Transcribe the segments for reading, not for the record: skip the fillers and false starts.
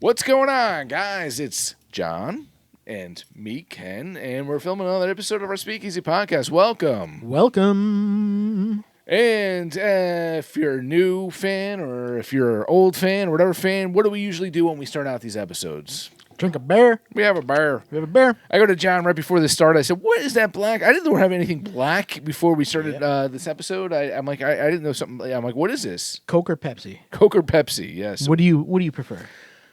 What's going on, guys? It's John and me, Ken, and we're filming another episode of our Speakeasy podcast. Welcome. Welcome. And if you're a new fan or if you're an old fan, or whatever fan, what do we usually do when we start out these episodes? Drink a beer. We have a beer. We have a beer. I go to John right before this started. I said, "What is that black?" I didn't know we have anything black before we started this episode. I'm like, I didn't know something. I'm like, what is this? Coke or Pepsi? Coke or Pepsi? Yes. What do you prefer?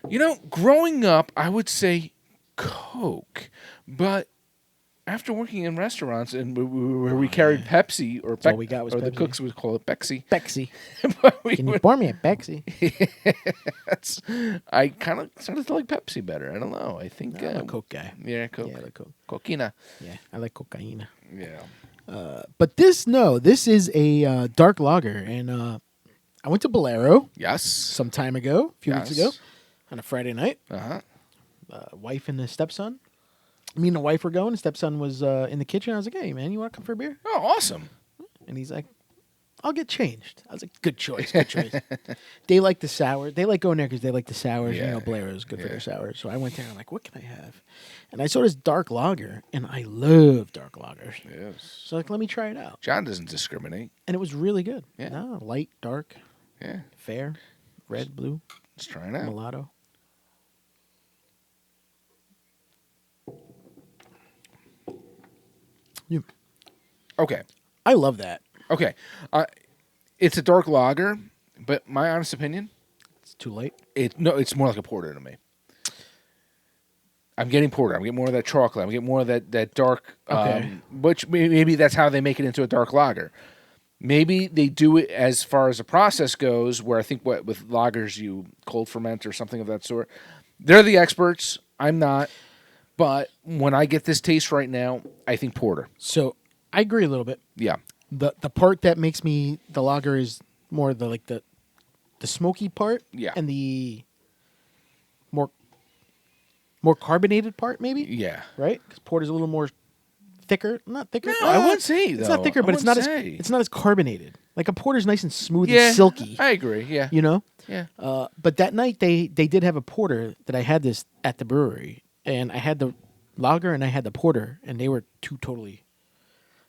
You know, growing up, I would say Coke, but after working in restaurants and where we carried Pepsi or all we got was the Pepsi. cooks would call it Pepsi. Pepsi. But we Can you would- pour me a Pepsi? I kind of started to like Pepsi better. I don't know. I think I'm a Coke guy. Yeah, Coke. Yeah, I like Coke. Coquina. Yeah, I like cocaine. Yeah. But this is a dark lager, and I went to Bolero Yes. some time ago, a few weeks ago, on a Friday night. Uh-huh. Wife and the stepson. Me and the wife were going. The stepson was in the kitchen. I was like, "Hey, man, you want to come for a beer?" Oh, awesome. And he's like, "I'll get changed." I was like, "Good choice, good choice." They like the sour. They like going there because they like the sours. Yeah. You know, Bolero is good for their sours. So I went there. I'm like, "What can I have?" And I saw this dark lager, and I love dark lagers. Yes. So like, let me try it out. John doesn't discriminate. And it was really good. Yeah. No, light, dark, Yeah. fair, red, blue, Let's try it out. mulatto. Okay. I love that. Okay. It's a dark lager, but my honest opinion, It's too late. it's more like a porter to me. I'm getting porter. I'm getting more of that chocolate. I'm getting more of that dark, Okay. which maybe that's how they make it into a dark lager. Maybe they do it as far as the process goes, where I think with lagers you cold ferment or something of that sort. They're the experts. I'm not. But when I get this taste right now, I think porter. So I agree a little bit. Yeah. The part that makes me the lager is more the smoky part, Yeah. and the more carbonated part, maybe, Yeah. right? Because porter's a little more thicker, not thicker. No, I wouldn't say, it's though. not thicker, I but it's not wouldn't as say. it's not as carbonated. Like a porter's nice and smooth Yeah. and silky. I agree. Yeah. You know. Yeah. But that night they did have a porter that I had this at the brewery, and I had the lager and I had the porter, and they were two totally.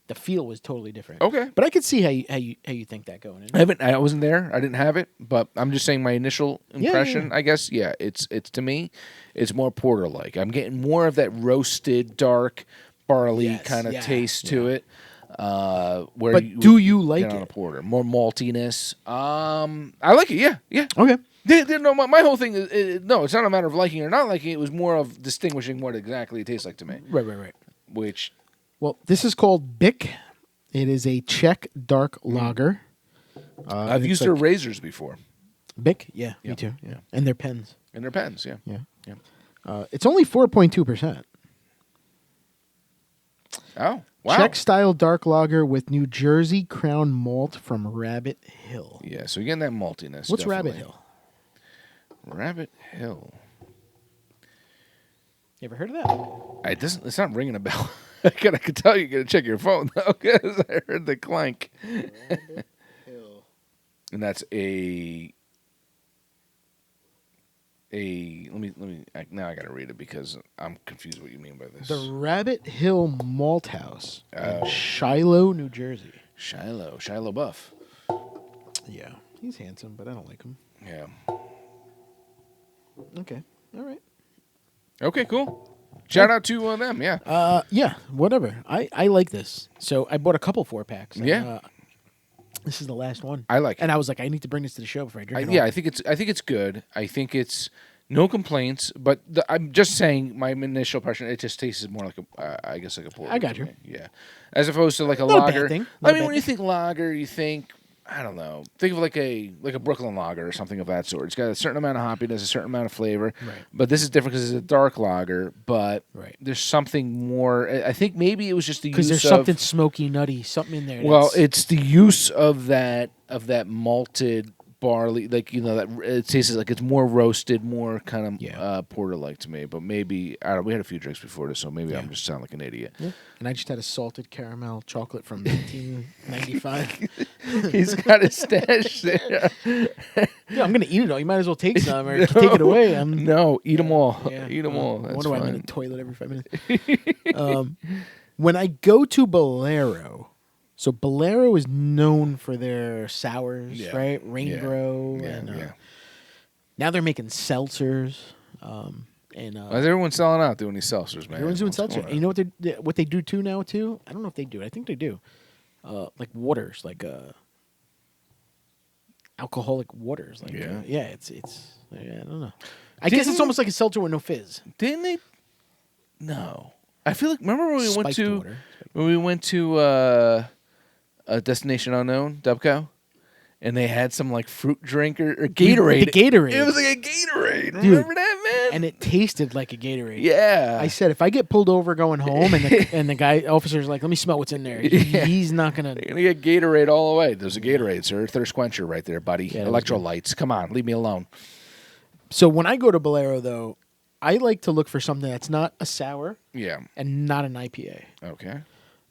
The feel was totally different. Okay. But I could see how you think that going in. I wasn't there. I didn't have it, but I'm just saying my initial impression. yeah. I guess, yeah, it's to me, it's more porter like. I'm getting more of that roasted, dark, barley Yes, kind of yeah, taste to it. Where But you do would you like get on a it? porter, more maltiness. I like it. Yeah. Okay. No, my whole thing is no. It's not a matter of liking or not liking. It was more of distinguishing what exactly it tastes like to me. Right. Which Well, this is called Byk. It is a Czech dark lager. I've it's used their razors before Byk, yeah, Yeah, me too. yeah. And their pens. and their pens. Yeah. Yeah. It's only 4.2%. Oh wow. Czech style dark lager with New Jersey Crown malt from Rabbit Hill. Yeah, so you're getting that maltiness. What's definitely. Rabbit Hill? Rabbit Hill. You ever heard of that? It doesn't. It's not ringing a bell. I can tell you gotta check your phone though, because I heard the clank. Rabbit Hill. And that's a. Now I gotta read it because I'm confused what you mean by this. The Rabbit Hill Malt House Oh. in Shiloh, New Jersey. Shiloh Buff. Yeah. He's handsome, but I don't like him. Yeah. Okay. All right. Okay, cool. Shout out to them. Yeah. Yeah, whatever. I like this. So I bought a couple 4-packs. and, Yeah. This is the last one. I like it. And I was like, I need to bring this to the show before I drink it all. Yeah, I think it's good. I think it's no complaints, but I'm just saying my initial impression. It just tastes more like I guess like a porter. I got to you. me. Yeah, as opposed to like a Not a bad lager. thing. I Not a mean, bad when you think lager, you think I don't know. Think of like a Brooklyn lager or something of that sort. It's got a certain amount of hoppiness, a certain amount of flavor. Right. But this is different because it's a dark lager. But Right. there's something more. I think maybe it was just the use Because there's of, something smoky, nutty, something in there. Well, that's- it's the use of that malted barley, like that it tastes like it's more roasted, more kind of porter like to me. But maybe I don't. We had a few drinks before this, so maybe I'm just sound like an idiot. Yeah. And I just had a salted caramel chocolate from 1995. He's got his stash there. Yeah, I'm gonna eat it all. You might as well take some or take it away. No, eat them all. Yeah. Eat them all. That's I wonder why I'm in fine. the toilet every 5 minutes. When I go to Bolero, so Bolero is known for their sours, right? Rain Grow, and now they're making seltzers. Why's everyone selling out doing these seltzers, man? Everyone's doing seltzer. And you know what they do too now too? I don't know if they do it. I think they do. Like waters, like alcoholic waters. Like it's I don't know. I guess it's almost like a seltzer with no fizz. Didn't they? No. I feel like remember when we Spiked water. went to a Destination Unknown, Dubco, and they had some like fruit drink or Gatorade. The Gatorade. It was like a Gatorade. Dude, Remember that, man? And it tasted like a Gatorade. Yeah. I said, if I get pulled over going home and the officer's like, let me smell what's in there, he's not going to. You're going to get Gatorade all the way. There's a Gatorade, sir. Thirst quencher right there, buddy. Yeah, Electrolytes. Come on, leave me alone. So when I go to Bolero, though, I like to look for something that's not a sour and not an IPA. Okay.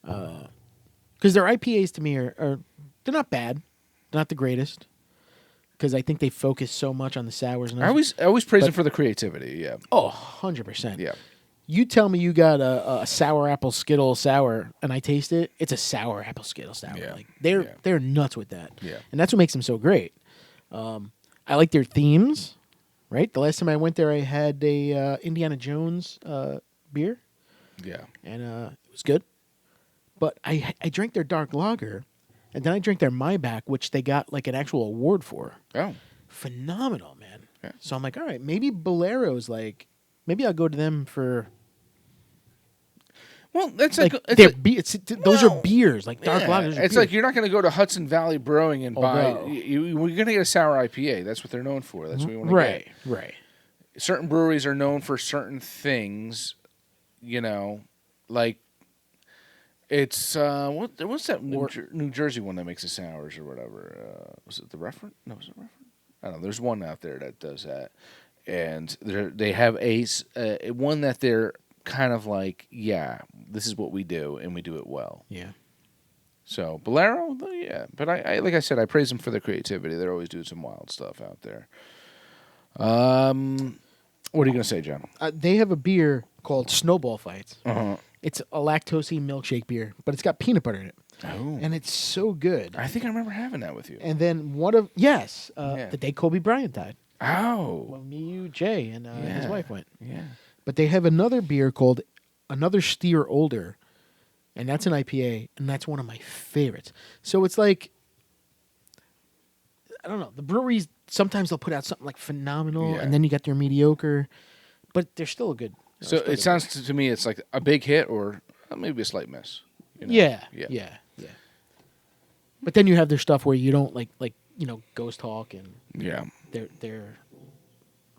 Because their IPAs to me are they're not bad. They're not the greatest. Because I think they focus so much on the sours. And I always praise them for the creativity, yeah. Oh, 100%. Yeah. You tell me you got a sour apple Skittle sour, and I taste it, it's a sour apple Skittle sour. Yeah. Like they're nuts with that. Yeah. And that's what makes them so great. I like their themes, right? The last time I went there, I had a Indiana Jones beer. Yeah. And it was good. But I drank their dark lager, and then I drank their Byk, which they got like an actual award for. Oh. Phenomenal, man. Yeah. So I'm like, all right, maybe Bolero's like, maybe I'll go to them for. Well, that's like those are beers, like dark lagers. It's like you're not going to go to Hudson Valley Brewing and buy. You're going to get a sour IPA. That's what they're known for. That's what you want to get. Right. Certain breweries are known for certain things. Like it's what's that New Jersey one that makes the sours or whatever? Was it the Referent? No, was it Referent? I don't know. There's one out there that does that, and they have a one that they're kind of like, this is what we do, and we do it well. Yeah. So Bolero, but I like I said, I praise them for their creativity. They're always doing some wild stuff out there. What are you gonna say, John? They have a beer called Snowball Fights. Uh-huh. It's a lactose milkshake beer, but it's got peanut butter in it. Oh. And it's so good. I think I remember having that with you. And then the day Kobe Bryant died. Oh. Well, me, you, Jay, and his wife went. Yeah. But they have another beer called Another Steer Older, and that's an IPA, and that's one of my favorites. So it's like, I don't know, the breweries, sometimes they'll put out something like phenomenal, and then you got their mediocre, but they're still a good. So it sounds to me it's like a big hit or maybe a slight miss. Yeah. But then you have their stuff where you don't like Ghost Hawk and their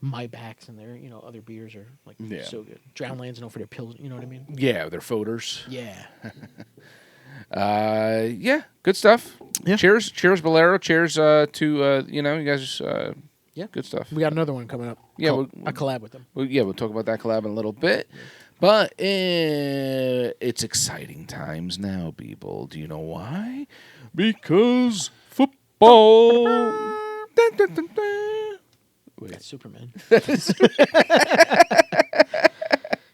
Mybacks and their other beers are like so good. Drownland's known for their pills. You know what I mean? Yeah, their foeders. Yeah. Good stuff. Yeah. Cheers, Bolero. Cheers to you guys. Good stuff. We got another one coming up. Yeah, a collab with them. We'll talk about that collab in a little bit. But it's exciting times now, people. Do you know why? Because football. Dun, dun, dun, dun. That's Superman.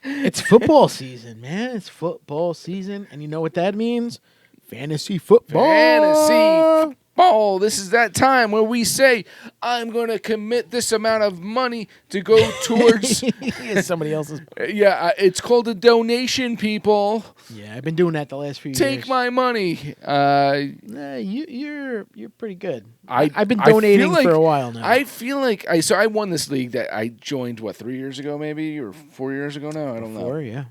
It's football season, man. It's football season. And you know what that means? Fantasy football. Fantasy football. This is that time where we say, I'm going to commit this amount of money to go towards somebody else's. It's called a donation, people. Yeah, I've been doing that the last few years. Take my money. You're pretty good. I've been donating for a while now. I feel like I won this league that I joined 3 years ago maybe or 4 years ago now. I don't know. 4, yeah.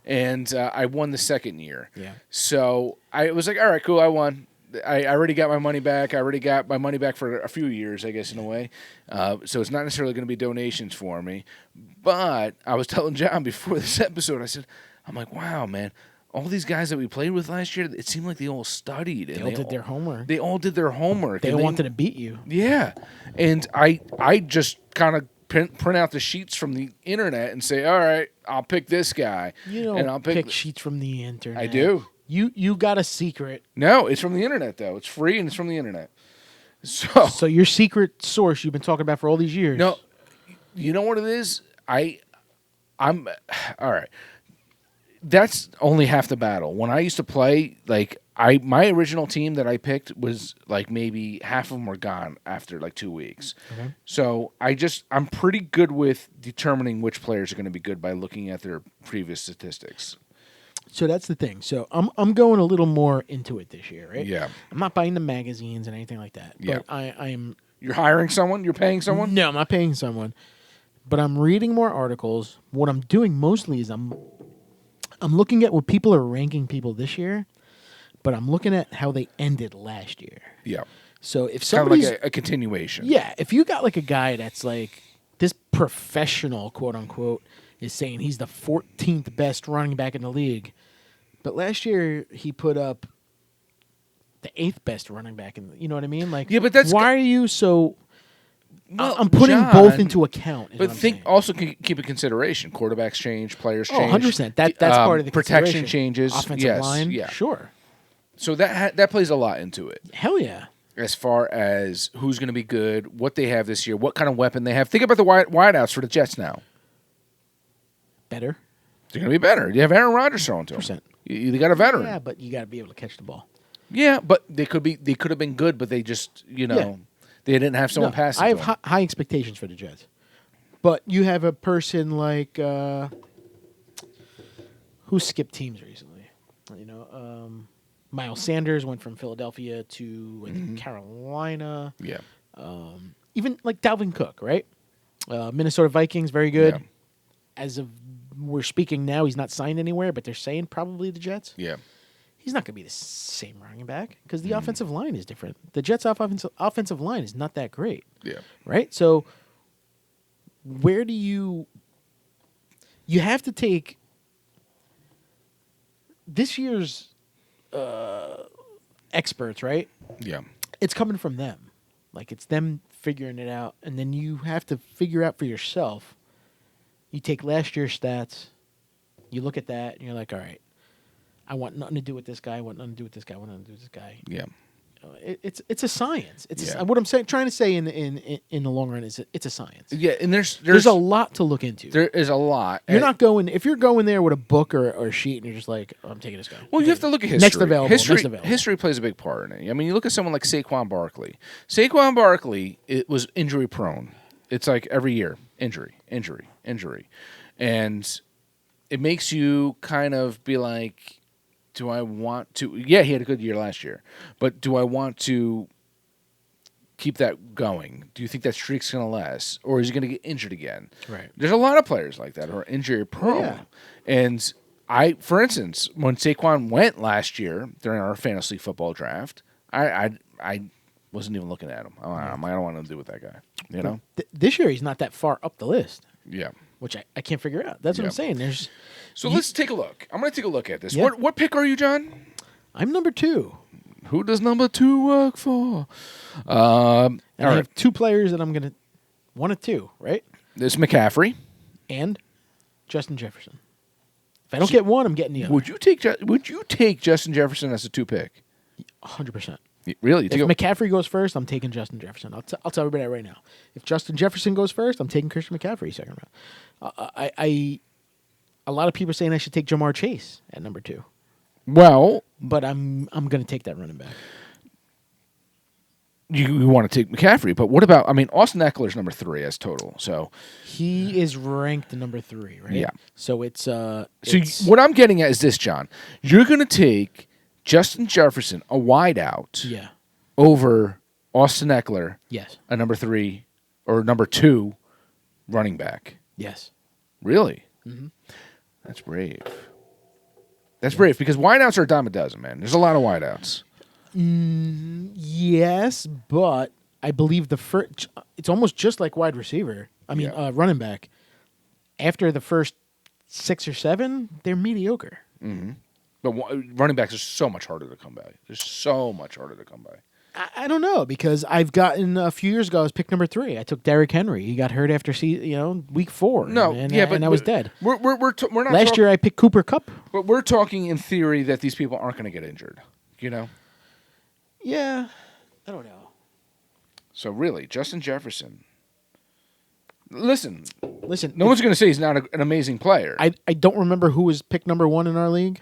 And I won the second year. Yeah. So I was like, all right, cool, I won. I already got my money back. I already got my money back for a few years, I guess, in a way. So it's not necessarily going to be donations for me. But I was telling John before this episode, I'm like, wow, man, all these guys that we played with last year, it seemed like they all studied. And they all did their homework. They all did their homework. They wanted to beat you. Yeah. And I just kind of print out the sheets from the internet and say, all right, I'll pick this guy. You don't and I'll pick sheets from the internet. I do. You got a secret. No, it's from the internet, though. It's free and it's from the internet. So your secret source you've been talking about for all these years. No, you know what it is? I'm all right. That's only half the battle. When I used to play, like my original team that I picked was like maybe half of them were gone after like 2 weeks. Okay. So I'm pretty good with determining which players are going to be good by looking at their previous statistics. So that's the thing. So I'm going a little more into it this year, right? Yeah. I'm not buying the magazines and anything like that. Yeah. But I'm. You're hiring someone? You're paying someone? No, I'm not paying someone. But I'm reading more articles. What I'm doing mostly is I'm looking at what people are ranking people this year, but I'm looking at how they ended last year. Yeah. So if somebody's somebody's like a continuation. Yeah, if you got like a guy that's like this professional, quote unquote, is saying he's the 14th best running back in the league, but last year he put up the 8th best running back in the, you know what I mean? Like, yeah, but that's why are you so? Well, I'm putting John, both into account. But also keep in consideration quarterbacks change, players change. 100%. That's part of the protection changes. Offensive line, yeah, sure. So that plays a lot into it. Hell yeah. As far as who's going to be good, what they have this year, what kind of weapon they have. Think about the wideouts for the Jets now. Better. They're going to be better. You have Aaron Rodgers throwing to them. You got a veteran. Yeah, but you got to be able to catch the ball. Yeah, but they could have been good, but they just they didn't have someone passing. I have high expectations for the Jets, but you have a person like who skipped teams recently. Miles Sanders went from Philadelphia to Carolina. Yeah. Even like Dalvin Cook, right? Minnesota Vikings, very good. Yeah. As of we're speaking now, he's not signed anywhere, but they're saying probably the Jets. Yeah. He's not going to be the same running back because the offensive line is different. The Jets' offensive line is not that great. Yeah. Right? So where do you have to take this year's experts, right? Yeah. It's coming from them. Like, it's them figuring it out, and then you have to figure out for yourself. You take last year's stats, you look at that, and you're like, all right, I want nothing to do with this guy. I want nothing to do with this guy. I want nothing to do with this guy. Yeah. It's a science. What I'm trying to say in the long run is it's a science. Yeah, and there's a lot to look into. There is a lot. You're not going if you're going there with a book or a sheet and you're just like, oh, I'm taking this guy. Well, you have to look at history. Next available. History plays a big part in it. I mean, you look at someone like Saquon Barkley. Saquon Barkley, it was injury prone. It's like every year, injury, and it makes you kind of be like, do I want to? Yeah, he had a good year last year, but do I want to keep that going? Do you think that streak's going to last, or is he going to get injured again? Right. There's a lot of players like that who are injury prone, and for instance, when Saquon went last year during our fantasy football draft, I wasn't even looking at him. I don't want to do with that guy. You know, this year he's not that far up the list. Yeah. Which I can't figure out. That's what I'm saying. So let's take a look. I'm going to take a look at this. Yeah. What pick are you, John? I'm number 2. Who does number 2 work for? I have 2 players that I'm going to 1 or 2, right? There's McCaffrey and Justin Jefferson. If I don't get one, I'm getting the other. Would you take Justin Jefferson as a 2 pick? 100%. Really? If McCaffrey goes first, I'm taking Justin Jefferson. I'll tell everybody that right now. If Justin Jefferson goes first, I'm taking Christian McCaffrey second round. A lot of people are saying I should take Jamar Chase at number 2. Well, but I'm going to take that running back. You want to take McCaffrey, but what about? I mean, Austin Eckler's number 3 as total. So he is ranked number 3, right? Yeah. So it's what I'm getting at is this, John. You're going to take Justin Jefferson, a wideout, over Austin Eckler, a number 3 or number 2 running back. Yes. Really? Mm-hmm. That's brave. That's brave because wideouts are a dime a dozen, man. There's a lot of wideouts. Yes, but I believe it's almost just like wide receiver. Running back. After the first 6 or 7, they're mediocre. Mm-hmm. But running backs are so much harder to come by. They're so much harder to come by. I don't know, because I've gotten a few years ago, I was pick number 3. I took Derrick Henry. He got hurt after week 4. No, and I was dead. We're not Last year I picked Cooper Kupp. But we're talking in theory that these people aren't going to get injured. You know? Yeah, I don't know. So really, Justin Jefferson. Listen. No one's going to say he's not an amazing player. I don't remember who was pick number 1 in our league.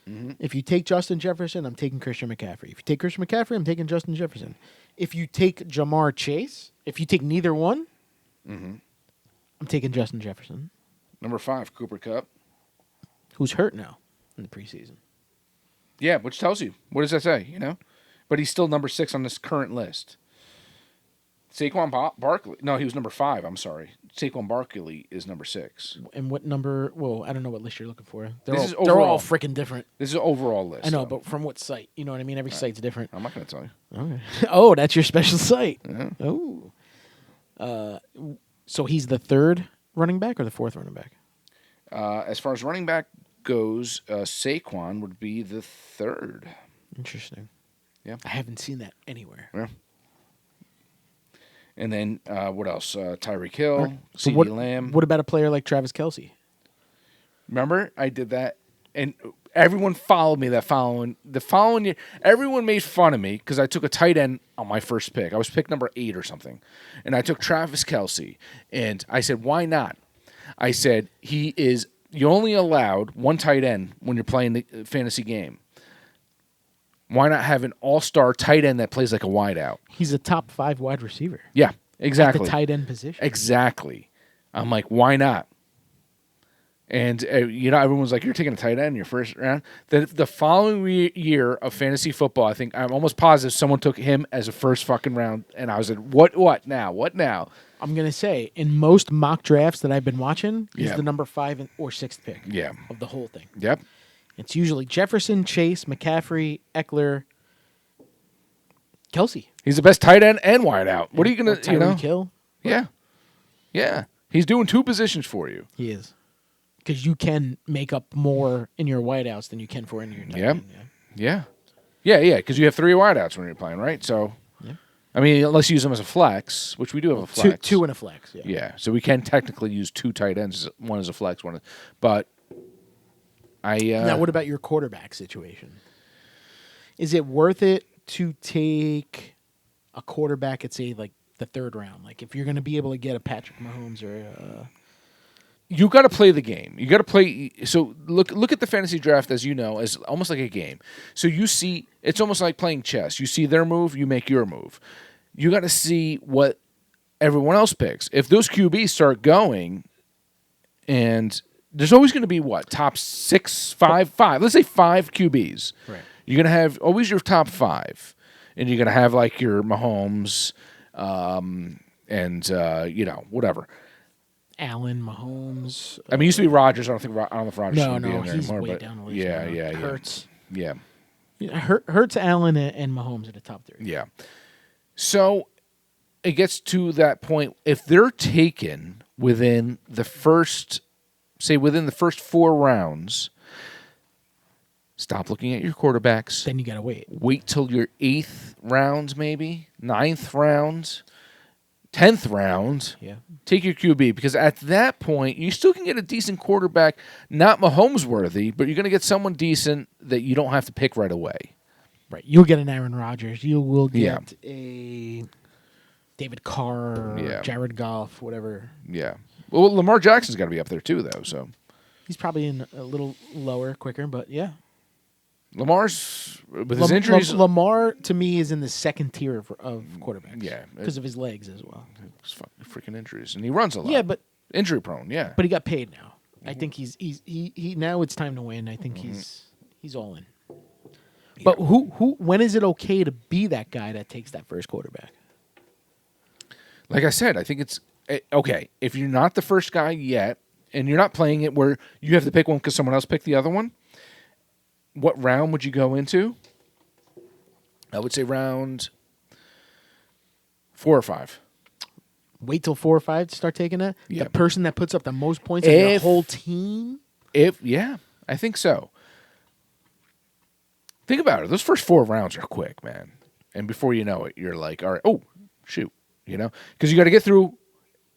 Mm-hmm. If you take Justin Jefferson, I'm taking Christian McCaffrey. If you take Christian McCaffrey, I'm taking Justin Jefferson. If you take Jamar Chase, if you take neither one, I'm taking Justin Jefferson. Number 5, Cooper Kupp. Who's hurt now in the preseason. Yeah, which tells you. What does that say, you know? But he's still number 6 on this current list. Saquon Barkley. No, he was number 5. I'm sorry. Saquon Barkley is number 6. And what number? Well, I don't know what list you're looking for. They're all freaking different. This is an overall list. I know, but from what site? You know what I mean? Every site's different. I'm not going to tell you. Okay. Oh, that's your special site. Yeah. Oh. So he's the 3rd running back or the 4th running back? As far as running back goes, Saquon would be the 3rd. Interesting. Yeah. I haven't seen that anywhere. Yeah. And then what else? Tyreek Hill, So CeeDee Lamb. What about a player like Travis Kelce? Remember, I did that, and everyone followed me the following year. Everyone made fun of me because I took a tight end on my first pick. I was pick number 8 or something, and I took Travis Kelce, and I said, why not? I said, you're only allowed 1 tight end when you're playing the fantasy game. Why not have an all-star tight end that plays like a wideout? He's a top 5 wide receiver. Yeah, exactly. At the tight end position. Exactly. I'm like, why not? And, everyone's like, you're taking a tight end in your first round. The following year of fantasy football, I think I'm almost positive someone took him as a first fucking round, and I was like, what now? What now? I'm going to say, in most mock drafts that I've been watching, he's Yeah. the number 5 or 6th pick of the whole thing. Yep. It's usually Jefferson, Chase, McCaffrey, Eckler, Kelce. He's the best tight end and wideout. What are you going to, Tyreek Hill? Yeah. Yeah. He's doing 2 positions for you. He is. Because you can make up more in your wideouts than you can for in your tight end. Yeah. Yeah, because you have 3 wideouts when you're playing, right? So, I mean, let's use them as a flex, which we do have a flex. Two and a flex, Yeah, so we can technically use 2 tight ends. One is a flex, but now, what about your quarterback situation? Is it worth it to take a quarterback at, say, like the 3rd round? Like, if you're going to be able to get a Patrick Mahomes or you got to play the game. You got to play. So look at the fantasy draft, as you know, as almost like a game. So you see, it's almost like playing chess. You see their move, you make your move. You got to see what everyone else picks. If those QBs start going, and there's always going to be top 6, 5. Let's say 5 QBs. Right. You're going to have always your top 5, and you're going to have like your Mahomes, and whatever. Allen, Mahomes. I mean, it used to be Rodgers. I don't know if Rodgers should be in there he's anymore. way But down the list. yeah. Hurts. Yeah. Hurts, Allen, and Mahomes are the top 3. Yeah. So it gets to that point. If they're taken within the first 4 rounds, stop looking at your quarterbacks. Then you got to wait. Wait till your 8th round, maybe 9th round, 10th round. Yeah. Take your QB, because at that point you still can get a decent quarterback, not Mahomes worthy, but you're going to get someone decent that you don't have to pick right away. Right. You'll get an Aaron Rodgers. You will get a David Carr, or Jared Goff, whatever. Yeah. Well, Lamar Jackson's got to be up there too, though. So he's probably in a little lower, quicker, but yeah. Lamar's with his injuries. Lamar to me is in the 2nd tier of quarterbacks. Yeah, because of his legs as well. It's freaking injuries, and he runs a lot. Yeah, but injury prone. Yeah, but he got paid now. I think he's now it's time to win. I think he's all in. Yeah. But who when is it okay to be that guy that takes that first quarterback? Like I said, I think it's okay if you're not the first guy yet, and you're not playing it where you have to pick one because someone else picked the other one. What round would you go into? I would say round 4 or 5. Wait till 4 or 5 to start taking that? Yeah. The person that puts up the most points in the whole team? I think so. Think about it. Those first 4 rounds are quick, man. And before you know it, you're like, all right, oh, shoot. Because you got to get through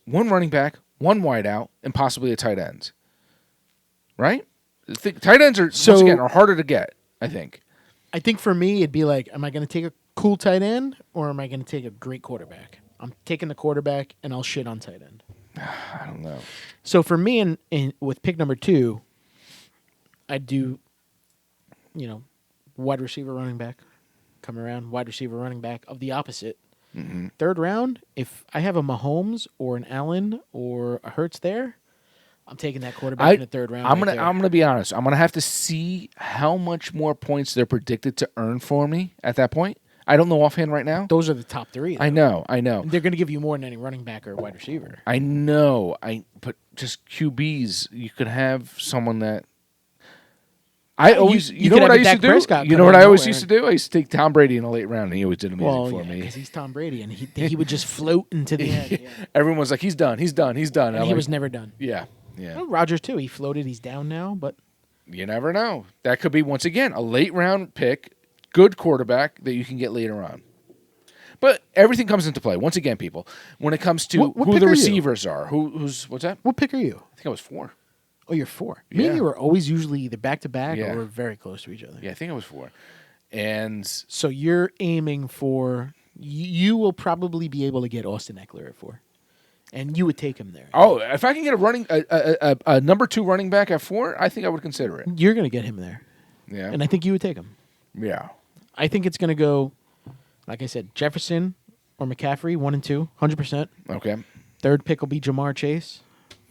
1 running back, 1 wideout, and possibly a tight end. Right? Tight ends are, once again, are harder to get, I think. I think for me, it'd be like, am I going to take a cool tight end or am I going to take a great quarterback? I'm taking the quarterback, and I'll shit on tight end. I don't know. So for me, with pick number 2, I'd do, wide receiver, running back, come around, wide receiver, running back of the opposite. Mm-hmm. 3rd round, if I have a Mahomes or an Allen or a Hurts there, I'm taking that quarterback in the 3rd round. I'm gonna be honest. I'm gonna have to see how much more points they're predicted to earn for me at that point. I don't know offhand right now. Those are the top 3. Though. I know. And they're going to give you more than any running back or wide receiver. I know. But just QBs, you could have someone that. I always, you know what I used to do? You know what I always used to do? I used to take Tom Brady in a late round, and he always did amazing for me. Because he's Tom Brady, and he would just float into the end. Yeah. Everyone was like, he's done. And he was never done. Yeah. Well, Rodgers, too. He floated. He's down now, but. You never know. That could be, once again, a late round pick. Good quarterback that you can get later on. But everything comes into play. Once again, people, when it comes to who the receivers are. Who's what's that? What pick are you? I think I was 4. Oh, you're 4. Me and you were always usually either back-to-back or very close to each other. Yeah, I think I was 4. And so you're aiming for... You will probably be able to get Austin Eckler at 4. And you would take him there. Oh, if I can get a number 2 running back at 4, I think I would consider it. You're going to get him there. Yeah. And I think you would take him. Yeah. I think it's going to go, like I said, Jefferson or McCaffrey, 1 and 2, 100%. Okay. 3rd pick will be Jamar Chase.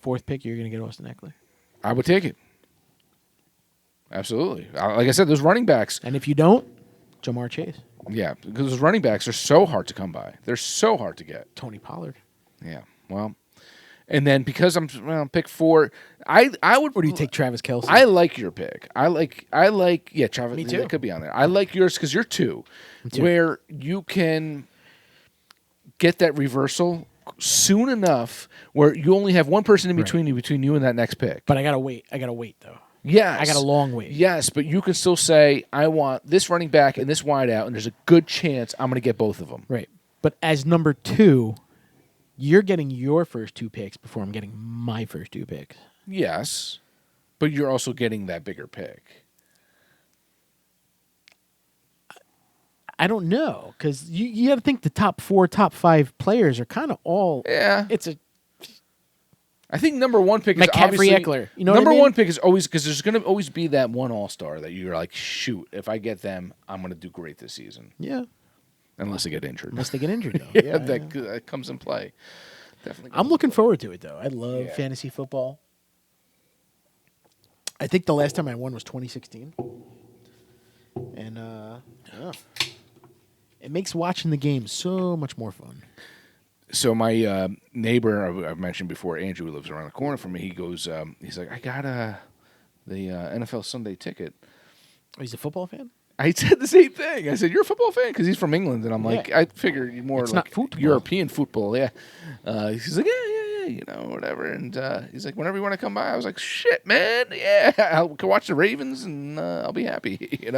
4th pick, you're going to get Austin Eckler. I would take it. Absolutely. Like I said, those running backs. And if you don't, Jamar Chase. Yeah, because those running backs are so hard to come by. They're so hard to get. Tony Pollard. Yeah. Well, and then because I'm pick 4, I would. Or do you take Travis Kelce? I like your pick. I like. Yeah, Travis. Me too. That could be on there. I like yours because you're 2, where you can get that reversal soon enough where you only have one person in between you and that next pick. But I gotta wait. though. Yes. I got a long wait. Yes, but you can still say, I want this running back and this wideout, and there's a good chance I'm going to get both of them. Right. But as number 2, you're getting your first 2 picks before I'm getting my first 2 picks. Yes, but you're also getting that bigger pick. I don't know, because you got to think the top 4, top 5 players are kind of all. Yeah. I think number 1 pick is McCaffrey, obviously Eckler. You know number what I mean? 1 pick is always because there's going to always be that one all-star that you're like, shoot, if I get them, I'm going to do great this season. Yeah. Unless they get injured. Though. That comes in play. Definitely. I'm looking forward to it, though. I love fantasy football. I think the last time I won was 2016. And it makes watching the game so much more fun. So my neighbor, I've mentioned before, Andrew, who lives around the corner from me, he goes, he's like, I got the NFL Sunday ticket. Oh, he's a football fan? I said the same thing. I said, you're a football fan? Because he's from England. And I'm like, I figure you're more it's like not football. European football. Yeah. He's like, yeah, whatever. And he's like, whenever you want to come by. I was like, shit, man. Yeah, I'll go watch the Ravens and I'll be happy,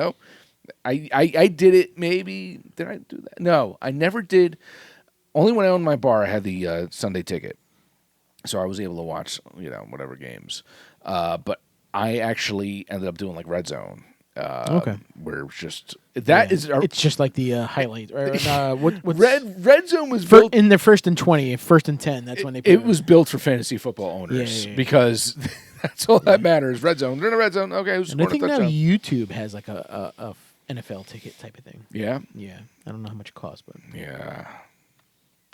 I did it maybe. Did I do that? No, I never did. Only when I owned my bar, I had the Sunday ticket. So I was able to watch, whatever games. But I actually ended up doing like Red Zone. Where it's just it's just like the highlight. What's Red Zone was built in the 1st and 20, 1st and 10. That's when they. It was built for fantasy football owners because that's all that matters. Red Zone. They're in a red zone. Okay, who's scoring a touchdown? I think now YouTube has like a NFL ticket type of thing. Yeah. Yeah. I don't know how much it costs, but yeah.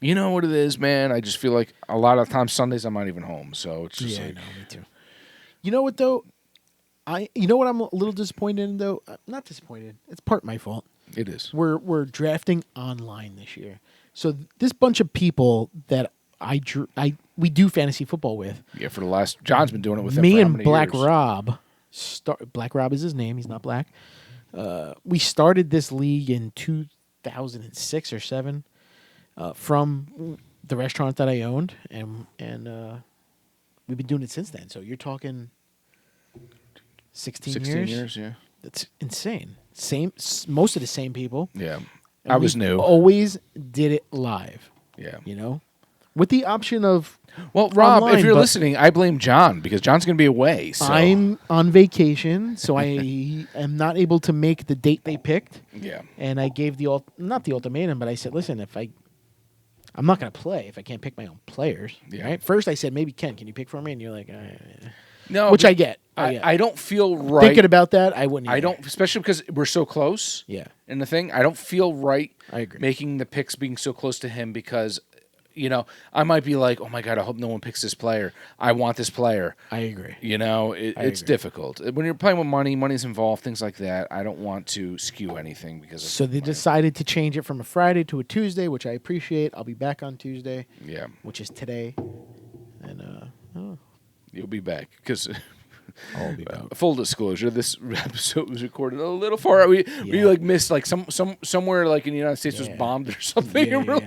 You know what it is, man? I just feel like a lot of times Sundays I'm not even home, so it's just like. No, me too. You know what though? You know what I'm a little disappointed in though? Not disappointed. It's part my fault. It is. We're drafting online this year. So this bunch of people that we do fantasy football with. Yeah, for the last John's been doing it with me them for and Black years? Rob. Black Rob is his name. He's not black. We started this league in 2006 or 7 from the restaurant that I owned, and we've been doing it since then. So you're talking 16 years? Yeah. That's insane. Most of the same people. Yeah. And I was we new. Always did it live. Yeah. You know, with the option of. Well, Rob, online, if you're but listening, I blame John because John's going to be away. So. I'm on vacation, so I am not able to make the date they picked. Yeah. And I gave not the ultimatum, but I said, listen, I'm not going to play if I can't pick my own players. Yeah. Right? First, I said, maybe Ken, can you pick for me? And you're like, No, which I get. I don't feel right. Thinking about that, I wouldn't. I don't, especially because we're so close. Yeah. In the thing, I don't feel right. I agree. Making the picks being so close to him because, I might be like, oh my god, I hope no one picks this player. I want this player. I agree. It's difficult when you're playing with money's involved, things like that. I don't want to skew anything because. So they decided to change it from a Friday to a Tuesday, which I appreciate. I'll be back on Tuesday. Yeah. Which is today, and you'll be back because. I'll be back. Full disclosure: this episode was recorded a little far out. We missed somewhere like in the United States was bombed or something, and we're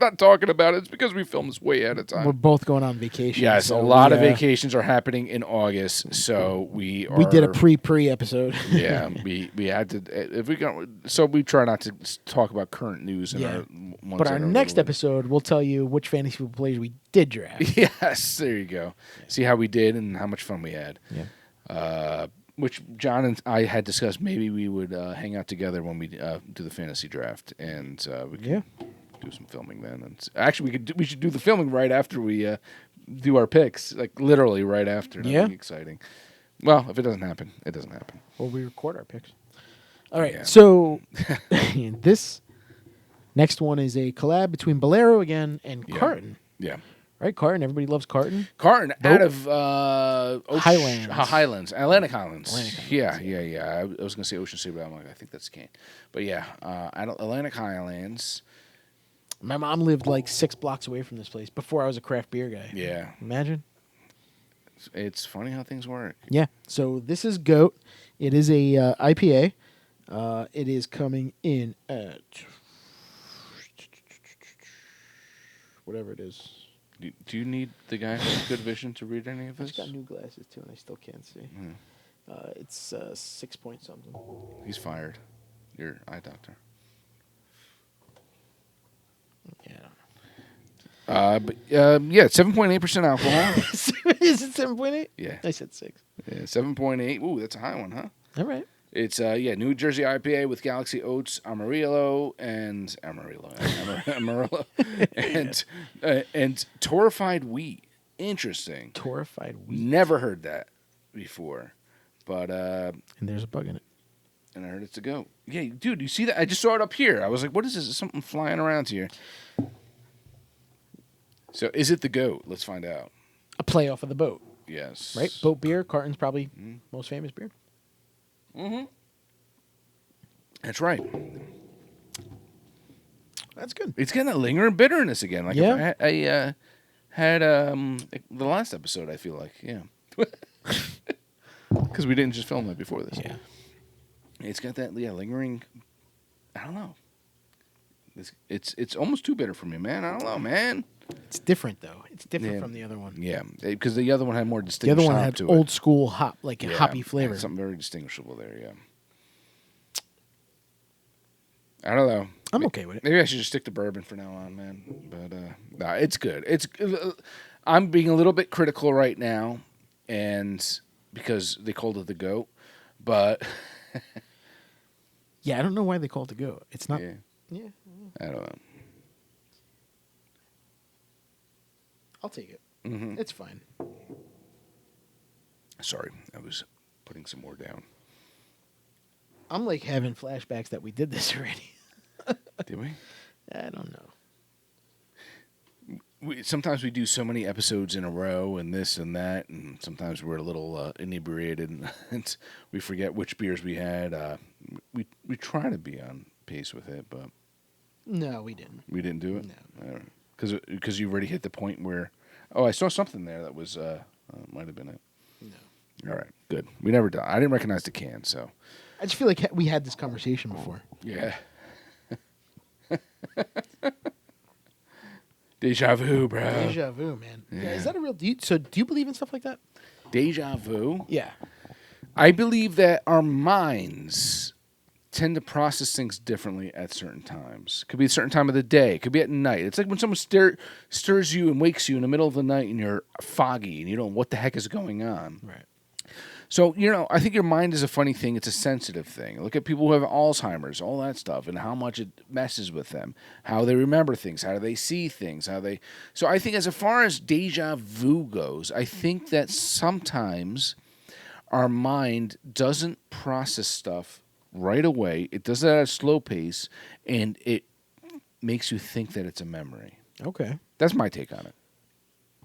not talking about it. It's because we filmed this way ahead of time. We're both going on vacation. Yes, so a lot of vacations are happening in August, so we did a pre episode. Yeah, we had to we try not to talk about current news in our ones. But our next episode, we'll tell you which fantasy football players we did draft. Yes, there you go. Yeah. See how we did and how much fun we had. Yeah. Which John and I had discussed. Maybe we would hang out together when we do the fantasy draft, and we could do some filming then. And actually, we should do the filming right after we do our picks, like literally right after. That'd be exciting. Well, if it doesn't happen, it doesn't happen. Well, we record our picks. All right. Yeah. So this next one is a collab between Bolero again and Carton. Yeah. Right, Carton. Everybody loves Carton. Carton out of Highlands. Atlantic Highlands. Yeah. I was going to say Ocean City, but I'm like, I think that's Kane. But yeah, Atlantic Highlands. My mom lived like 6 blocks away from this place before I was a craft beer guy. Yeah. Imagine. It's funny how things work. Yeah. So this is GOAT. It is a IPA. It is coming in at whatever it is. Do you need the guy with good vision to read any of this? He's got new glasses too, and I still can't see. It's 6 point something. He's fired. Your eye doctor. Yeah. But 7.8% alcohol. Is it 7.8? Yeah. I said 6. Yeah, 7.8. Ooh, that's a high one, huh? All right. It's New Jersey IPA with Galaxy Oats, Amarillo, and torrefied wheat. Interesting. Torrefied wheat. Never heard that before, but and there's a bug in it. And I heard it's a goat. Yeah, dude, you see that? I just saw it up here. I was like, what is this? Is something flying around here? So is it the goat? Let's find out. A play off of the boat. Yes. Right? Boat beer. Carton's probably most famous beer. Mm-hmm. That's right. That's good. It's getting a lingering bitterness again. Like I had the last episode, I feel like. Yeah. Because we didn't just film that before this. Yeah. It's got that lingering. I don't know. It's almost too bitter for me, man. I don't know, man. It's different though. It's different from the other one. Yeah, because the other one had more distinguished. The other one hop had to old it. school hop, like a hoppy flavor. Something very distinguishable there. Yeah. I don't know. I'm okay with it. Maybe I should just stick to bourbon for now on, man. But nah, it's good. I'm being a little bit critical right now, and because they called it the goat, but yeah, I don't know why they call it the goat. It's not. Yeah. I don't know. I'll take it. Mm-hmm. It's fine. Sorry, I was putting some more down. I'm like having flashbacks that we did this already. Did we? I don't know. Sometimes we do so many episodes in a row and this and that, and sometimes we're a little inebriated and we forget which beers we had. We try to be on pace with it, but no, we didn't. We didn't do it? No. Because you already hit the point where, I saw something there that was, might have been it. No. All right, good. We never done. I didn't recognize the can, so. I just feel like we had this conversation before. Yeah. Deja vu, bro. Deja vu, man. Yeah. Is that a real? Do you believe in stuff like that? Deja vu. Yeah. I believe that our minds tend to process things differently at certain times. Could be a certain time of the day. Could be at night. It's like when someone stirs you and wakes you in the middle of the night and you're foggy and you don't know what the heck is going on. Right. So, I think your mind is a funny thing. It's a sensitive thing. Look at people who have Alzheimer's, all that stuff, and how much it messes with them, how they remember things, how do they see things, So I think as far as deja vu goes, I think that sometimes our mind doesn't process stuff right away. It does it at a slow pace, and it makes you think that it's a memory. Okay. That's my take on it.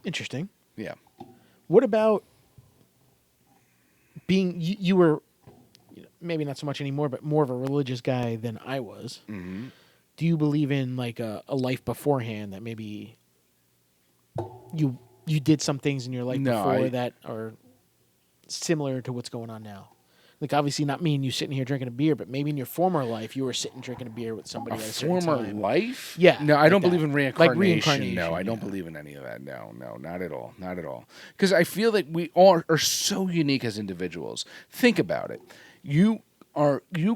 Interesting. Yeah. What about being you were maybe not so much anymore, but more of a religious guy than I was. Mm-hmm. Do you believe in like a life beforehand that maybe you did some things in your life before that are similar to what's going on now? Like, obviously not me and you sitting here drinking a beer, but maybe in your former life you were sitting drinking a beer with somebody at a certain former time. life? Yeah. No, I don't believe in reincarnation. Like reincarnation. No, I don't believe in any of that. No, not at all. Not at all. Because I feel that we all are so unique as individuals. Think about it. You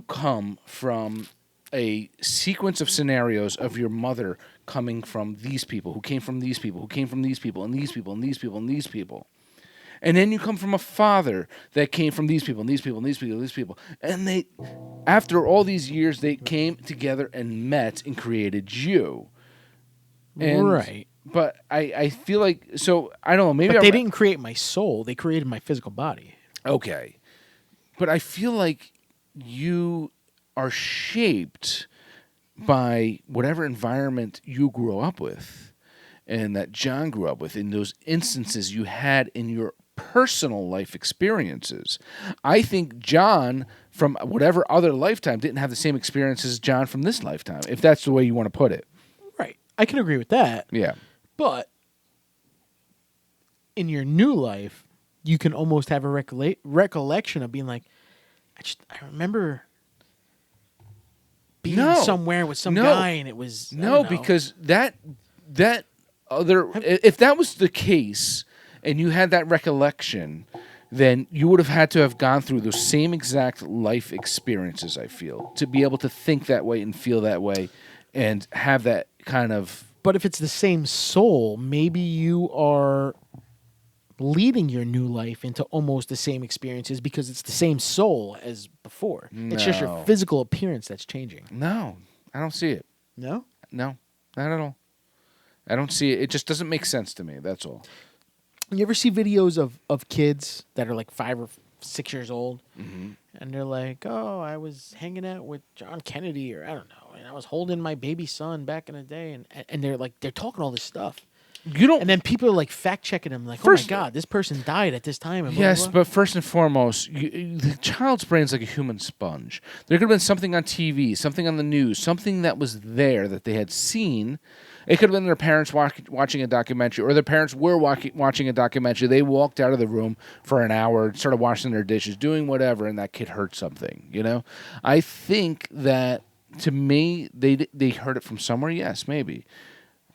come from a sequence of scenarios of your mother coming from these people, who came from these people, who came from these people, and these people, and these people, and these people. And then you come from a father that came from these people, and these people, and these people, and these people. And they, after all these years, they came together and met and created you. And, right. But I feel like, so, I don't know, maybe But they didn't create my soul. They created my physical body. Okay. But I feel like you are shaped by whatever environment you grew up with and that John grew up with in those instances you had in your personal life experiences. I think John from whatever other lifetime didn't have the same experiences as John from this lifetime, if that's the way you want to put it. Right. I can agree with that. Yeah. But in your new life, you can almost have a recollection of being like, I remember being somewhere with some guy and it was... No, because that other... If that was the case and you had that recollection, then you would have had to have gone through those same exact life experiences, I feel, to be able to think that way and feel that way and have that kind of... But if it's the same soul, maybe you are leading your new life into almost the same experiences because it's the same soul as before. No. It's just your physical appearance that's changing. No, I don't see it. No? No, not at all. I don't see it. It just doesn't make sense to me. That's all. You ever see videos of kids that are like 5 or 6 years old, mm-hmm. and they're like, "Oh, I was hanging out with John Kennedy, or I don't know, and I was holding my baby son back in the day," and they're talking all this stuff. You don't, and then people are like fact checking them, like, "Oh my God, this person died at this time." And blah, yes, blah, blah. but first and foremost, the child's brain is like a human sponge. There could have been something on TV, something on the news, something that was there that they had seen. It could have been their parents watching a documentary, or their parents were watching a documentary. They walked out of the room for an hour, started washing their dishes, doing whatever, and that kid heard something. I think that, to me, they heard it from somewhere. Yes, maybe,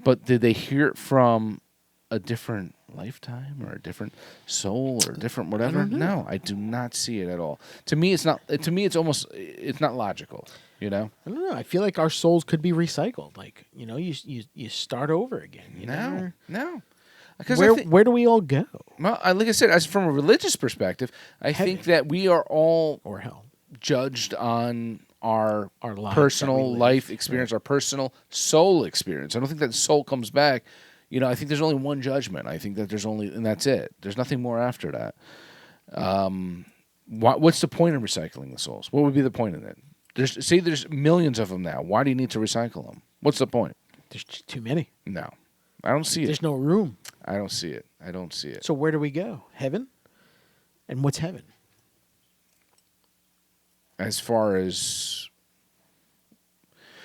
but did they hear it from a different lifetime or a different soul or a different whatever? No, I do not see it at all. To me, it's not. To me, it's not logical. I don't know. I feel like our souls could be recycled. Like, you start over again. No. Where do we all go? Well, like I said, as from a religious perspective, I think that we are all or hell judged on our personal life experience, our personal soul experience. I don't think that the soul comes back. I think there's only one judgment. I think that and that's it. There's nothing more after that. What's the point of recycling the souls? What would be the point in it? There's millions of them now. Why do you need to recycle them? What's the point? There's too many. No. I don't see it. There's no room. I don't see it. So where do we go? Heaven? And what's heaven? As far as...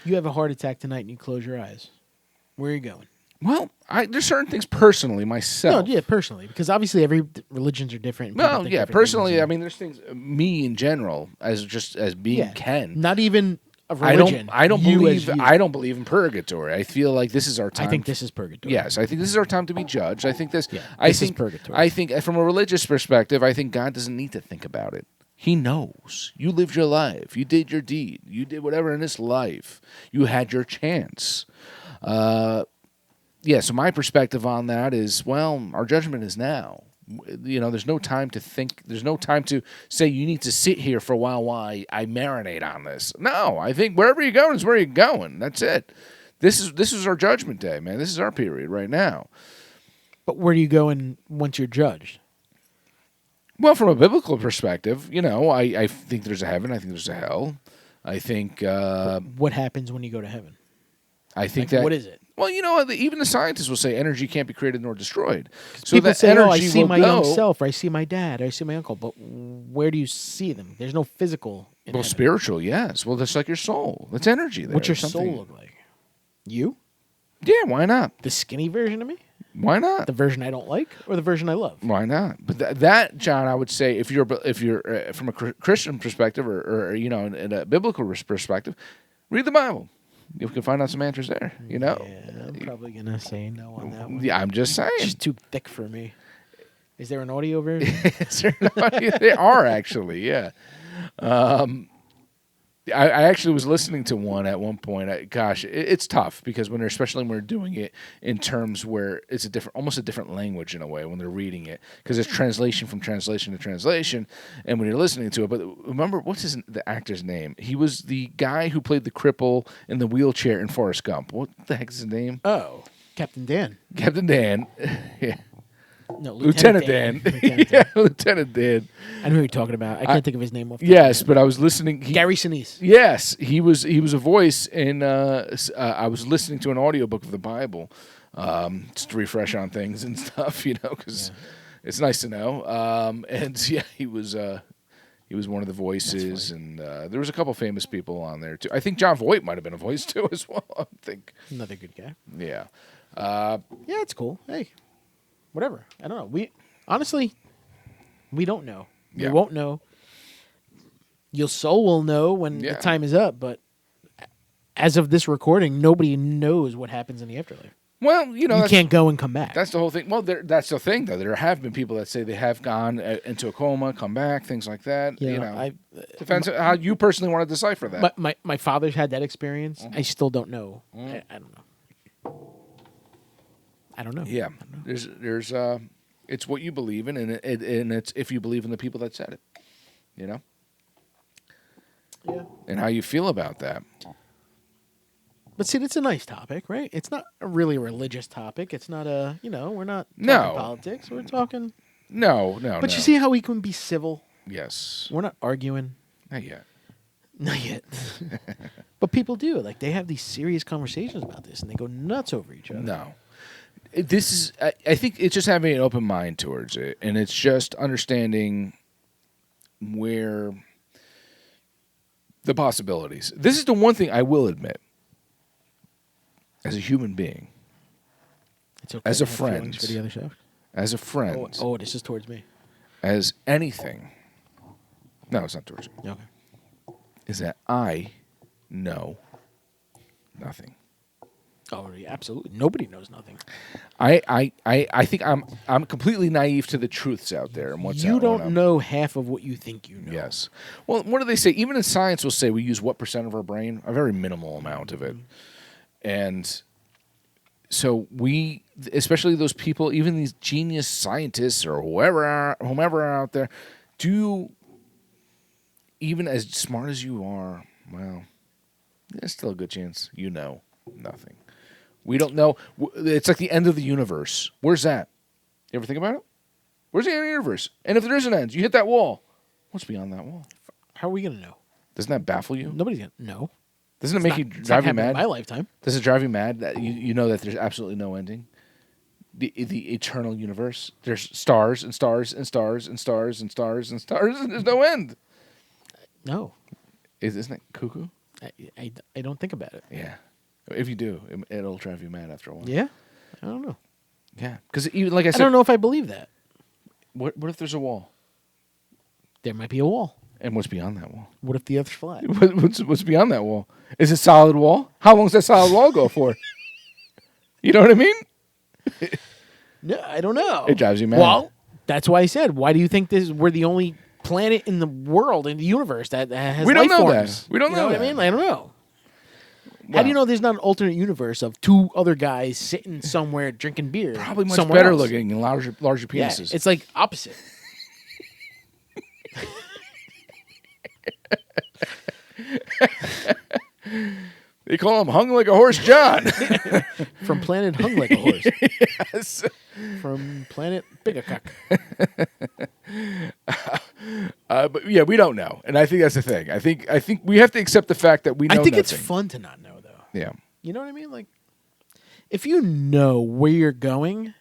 You have a heart attack tonight and you close your eyes. Where are you going? Well, there's certain things personally myself. No, yeah, personally, because obviously every religions are different. Well, yeah, personally, I mean, there's things. Me in general, as being Ken, not even a religion. I don't believe in purgatory. I feel like this is our time. I think this is purgatory. Yes, I think this is our time to be judged. I think this. Yeah, I this think is purgatory. I think from a religious perspective, I think God doesn't need to think about it. He knows. You lived your life. You did your deed. You did whatever in this life. You had your chance. So my perspective on that is, well, our judgment is now. There's no time to think. There's no time to say you need to sit here for a while I marinate on this. No, I think wherever you're going is where you're going. That's it. This is our judgment day, man. This is our period right now. But where do you go once you're judged? Well, from a biblical perspective, I think there's a heaven. I think there's a hell. I think... what happens when you go to heaven? I think that... What is it? Well, even the scientists will say energy can't be created nor destroyed. So people that say, energy I see will my go, young self, or I see my dad, or I see my uncle. But where do you see them? There's no physical in heaven. Spiritual, yes. Well, that's like your soul. That's energy there. What's your soul look like? You? Yeah, why not? The skinny version of me? Why not? The version I don't like, or the version I love? Why not? But that, John, I would say, if you're from a Christian perspective, or in a biblical perspective, read the Bible. You can find out some answers there. Yeah, I'm probably gonna say no on that one. Yeah, I'm just saying. It's just too thick for me. Is there an audio version? They are actually, yeah. I actually was listening to one at one point. It's tough because especially when we're doing it in terms where it's almost a different language in a way when they're reading it, because it's translation from translation to translation, and when you're listening to it. But remember, what's the actor's name? He was the guy who played the cripple in the wheelchair in Forrest Gump. What the heck is his name? Oh, Captain Dan. Captain Dan. Yeah. No, Lieutenant Dan. Lieutenant Dan. I know who you're talking about. I can't think of his name. Yes, but I was listening. Gary Sinise. Yes, he was a voice in. I was listening to an audiobook of the Bible, just to refresh on things and stuff, because it's nice to know. And yeah, he was one of the voices, and there was a couple famous people on there too. I think John Voight might have been a voice too as well. I think Another good guy. Yeah. Yeah, it's cool. Hey. Whatever. I don't know. We don't know. Yeah. We won't know. Your soul will know when the time is up, but as of this recording, nobody knows what happens in the afterlife. Well, you can't go and come back. That's the whole thing. Well, that's the thing, though. There have been people that say they have gone into a coma, come back, things like that. Yeah, depends on how you personally want to decipher that. But my father's had that experience. Mm-hmm. I still don't know. I don't know. I don't know. Yeah, there's it's what you believe in, and it's if you believe in the people that said it, Yeah. And how you feel about that. But see, it's a nice topic, right? It's not a really religious topic. It's not we're not talking politics. We're talking. No. But you see how we can be civil? Yes. We're not arguing. Not yet. Not yet. But people do. Like, they have these serious conversations about this, and they go nuts over each other. No. This is, I think it's just having an open mind towards it, and it's just understanding where the possibilities. This is the one thing I will admit, as a human being, it's okay as to a have friend, feelings for the other side. As a friend. Oh, this is towards me. As anything. No, it's not towards you. Okay. Is that I know nothing. Oh, yeah, absolutely. Nobody knows nothing. I think I'm completely naive to the truths out there and what's you don't know half of what you think you know. Yes. Well, what do they say? Even in science, will say we use what % of our brain? A very minimal amount of it. And so we, especially those people, even these genius scientists or whomever are out there, even as smart as you are, well, there's still a good chance you know nothing. We don't know. It's like the end of the universe. Where's that? You ever think about it? Where's the end of the universe? And if there is an end, you hit that wall. What's beyond that wall? How are we going to know? Doesn't that baffle you? Nobody's going to know. Doesn't it drive you mad? In my lifetime. Does it drive you mad that you know that there's absolutely no ending? The eternal universe. There's stars and stars and stars and stars and stars and stars, and there's no end. No. Isn't it cuckoo? I don't think about it. Yeah. If you do, it'll drive you mad after a while. Yeah? I don't know. Yeah. Because even like I said, I don't know if I believe that. What if there's a wall? There might be a wall. And what's beyond that wall? What if the Earth's flat? What's beyond that wall? Is it solid wall? How long does that solid wall go for? You know what I mean? No, I don't know. It drives you mad. Well, that's why I said, why do you think we're the only planet in the world, in the universe that has We don't life know forms. that. We don't know what I that. mean? I don't know. How Well, do you know there's not an alternate universe of two other guys sitting somewhere drinking beer? Probably much somewhere better else? looking and larger Yeah, penises. it's like opposite. They call him Hung Like a Horse John. From planet Hung Like a Horse. Yes. From planet Bigacock. But yeah, we don't know, and I think that's the thing. I think we have to accept the fact that we know I think nothing. it's fun to not know, though. Yeah. You know what I mean? Like, if you know where you're going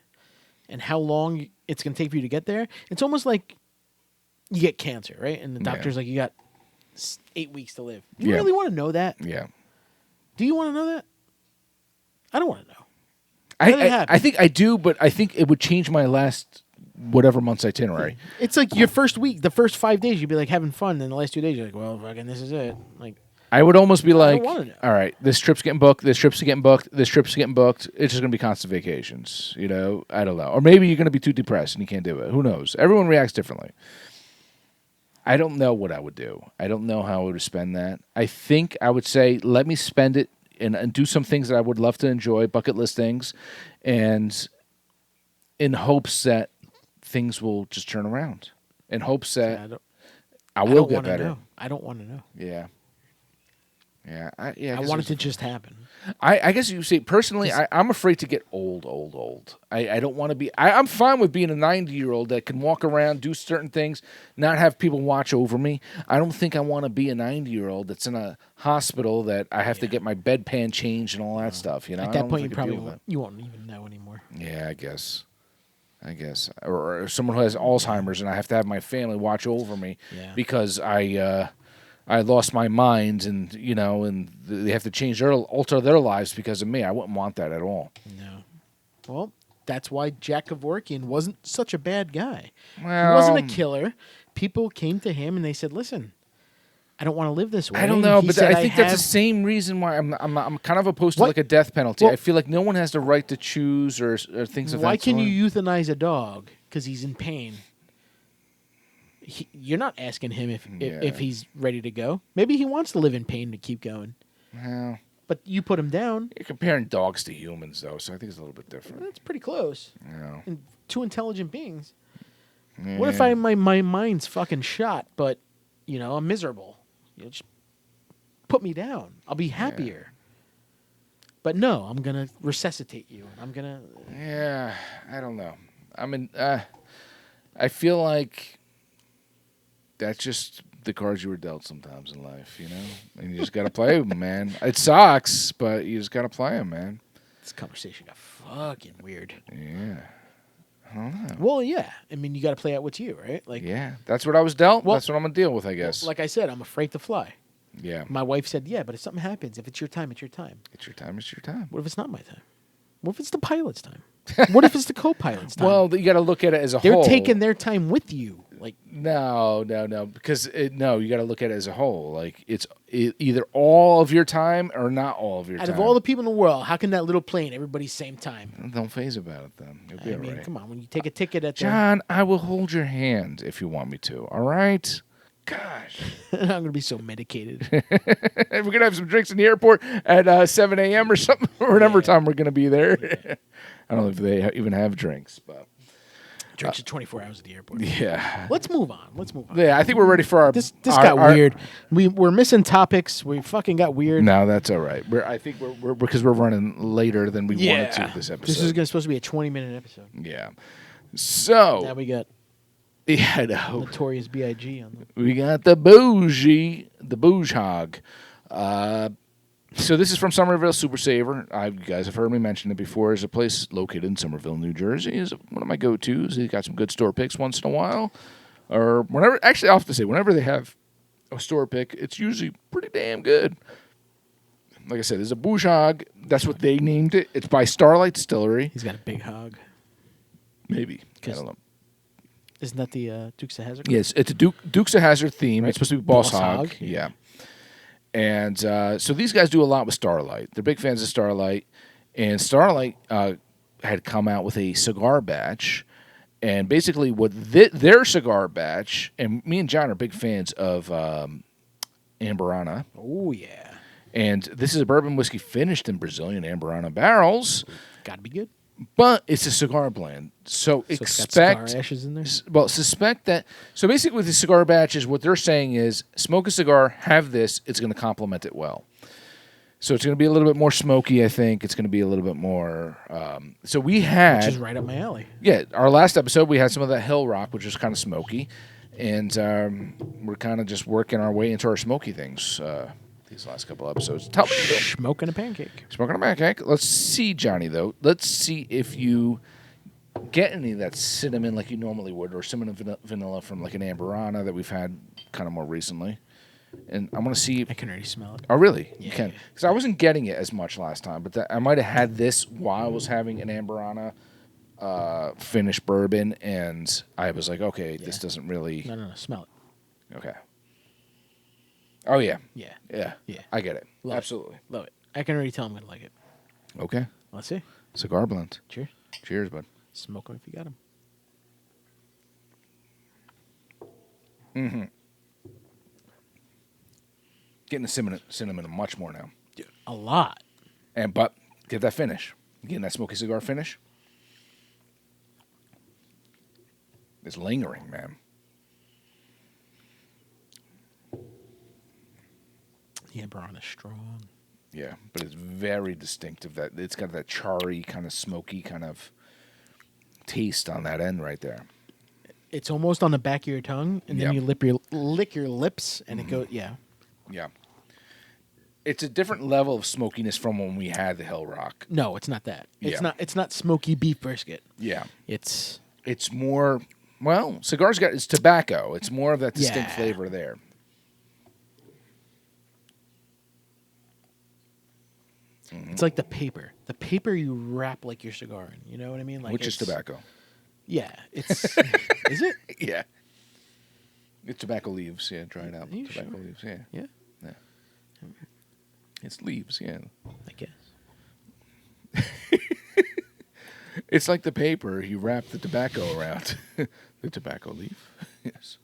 and how long it's going to take for you to get there, it's almost like you get cancer, right? And the doctor's like, you got 8 weeks to live. Do you really want to know that? Yeah. Do you want to know that? I don't want to know. I think I do, but I think it would change my last whatever month's itinerary. It's like your first week, the first 5 days, you'd be like having fun. Then the last 2 days, you're like, well, fucking, this is it. Like, I would almost be like, wanna know. all right, this trip's getting booked, this trip's getting booked, this trip's getting booked. It's just going to be constant vacations, you know? I don't know. Or maybe you're going to be too depressed and you can't do it. Who knows? Everyone reacts differently. I don't know what I would do. I don't know how I would spend that. I think I would say, let me spend it and do some things that I would love to enjoy, bucket list things, and in hopes that things will just turn around. In hopes that I will get better. Know. I don't want to know. Yeah. Yeah, I want it to just happen. I guess you see, personally, I'm afraid to get old. I don't want to be... I'm fine with being a 90-year-old that can walk around, do certain things, not have people watch over me. I don't think I want to be a 90-year-old that's in a hospital that I have to get my bedpan changed and all that stuff. You know, At that point, you won't even know anymore. Yeah, I guess. Or someone who has Alzheimer's and I have to have my family watch over me because I lost my mind, and you know, and they have to alter their lives because of me. I wouldn't want that at all. No. Well, that's why Jack Kevorkian wasn't such a bad guy. Well, he wasn't a killer. People came to him and they said, "Listen, I don't want to live this way." I don't know, but said, I think that's the same reason why I'm kind of opposed to like a death penalty. Well, I feel like no one has the right to choose or things of that sort. Why can you euthanize a dog because he's in pain? You're not asking him if he's ready to go. Maybe he wants to live in pain to keep going. Well, but you put him down. You're comparing dogs to humans, though, so I think it's a little bit different. That's pretty close. Yeah. And two intelligent beings. Yeah. What if my mind's fucking shot, but you know I'm miserable? You know, just put me down. I'll be happier. But no, I'm gonna resuscitate you. I'm gonna. Yeah, I don't know. I feel like that's just the cards you were dealt sometimes in life, you know? And you just got to play them, man. It sucks, but you just got to play them, man. This conversation got fucking weird. Yeah. I don't know. Well, yeah. I mean, you got to play out what's you, right? Like, yeah. That's what I was dealt. Well, that's what I'm going to deal with, I guess. Like I said, I'm afraid to fly. Yeah. My wife said, yeah, but if something happens, if it's your time, it's your time. It's your time, it's your time. What if it's not my time? What if it's the pilot's time? What if it's the co-pilot's time? Well, you got to look at it as a They're whole. They're taking their time with you. Like no, because you got to look at it as a whole. Like it's either all of your time or not all of your time. Out of all the people in the world, how can that little plane everybody's same time? Don't phase about it then. You'll be all right. Come on, when you take a ticket at John, I will hold your hand if you want me to. All right. Gosh. I'm going to be so medicated. We're going to have some drinks in the airport at 7 a.m. or something, or whatever time we're going to be there. Yeah. I don't know if they even have drinks, but. Drinks are 24 hours at the airport. Yeah. Let's move on. Yeah, I think we're ready for our... This got weird. We're missing topics. We fucking got weird. No, that's all right. I think we're because we're running later than we wanted to this episode. This is supposed to be a 20-minute episode. Yeah. So... Now we got... Yeah, I know. Notorious B.I.G. on the... We got the bougie hog. So this is from Somerville Super Saver. You guys have heard me mention it before. It's a place located in Somerville, New Jersey. It's one of my go-tos. They've got some good store picks once in a while. Or whenever... Actually, I'll have to say, whenever they have a store pick, it's usually pretty damn good. Like I said, there's a bougie hog. That's what they named it. It's by Starlight Distillery. He's got a big hog. Maybe. I don't know. Isn't that the Dukes of Hazzard? Yes, it's a Dukes of Hazzard theme. Right. It's supposed to be Boss Hog. Yeah. And so these guys do a lot with Starlight. They're big fans of Starlight. And Starlight had come out with a cigar batch. And basically, what their cigar batch, and me and John are big fans of Amburana. Oh, yeah. And this is a bourbon whiskey finished in Brazilian Amburana barrels. Got to be good. But it's a cigar blend. So It's expect. got cigar ashes in there? Well, suspect that. So basically, with the cigar batches, what they're saying is smoke a cigar, have this, it's going to complement it well. So it's going to be a little bit more smoky, I think. It's going to be a little bit more. So we had. Which is right up my alley. Yeah, our last episode, we had some of that Hill Rock, which was kind of smoky. And we're kind of just working our way into our smoky things these last couple episodes. Tell me. Smoking a pancake. Smoking a pancake. Let's see, Johnny, though. Let's see if you get any of that cinnamon like you normally would, or cinnamon vanilla from like an Amburana that we've had kind of more recently. And I want to see. I can already smell it. Oh, really? Yeah. You can. Because I wasn't getting it as much last time, but I might have had this while I was having an Amburana finished bourbon, and I was like, okay, this doesn't really. No. Smell it. Okay. Oh, yeah. Yeah. Yeah. Yeah. I get it. Love Absolutely. It. Love it. I can already tell I'm going to like it. Okay. Let's see. Cigar blend. Cheers. Cheers, bud. Smoke them if you got them. Mm-hmm. Getting the cinnamon much more now. Dude, a lot. But get that finish. Getting that smoky cigar finish. It's lingering, man. Yeah, Amburana is strong. Yeah, but it's very distinctive. That it's got that charry, kind of smoky kind of taste on that end right there. It's almost on the back of your tongue, and then you lick your lips, and it goes, Yeah. It's a different level of smokiness from when we had the Hill Rock. No, it's not that. Yeah. It's not smoky beef brisket. Yeah. It's more, well, cigars it's tobacco. It's more of that distinct flavor there. It's like the paper. The paper you wrap like your cigar in. You know what I mean? Like Which is tobacco. Yeah. It's is it? Yeah. It's tobacco leaves, dried out you tobacco sure? leaves, Yeah. It's leaves, yeah. I guess. It's like the paper you wrap the tobacco around. The tobacco leaf. Yes.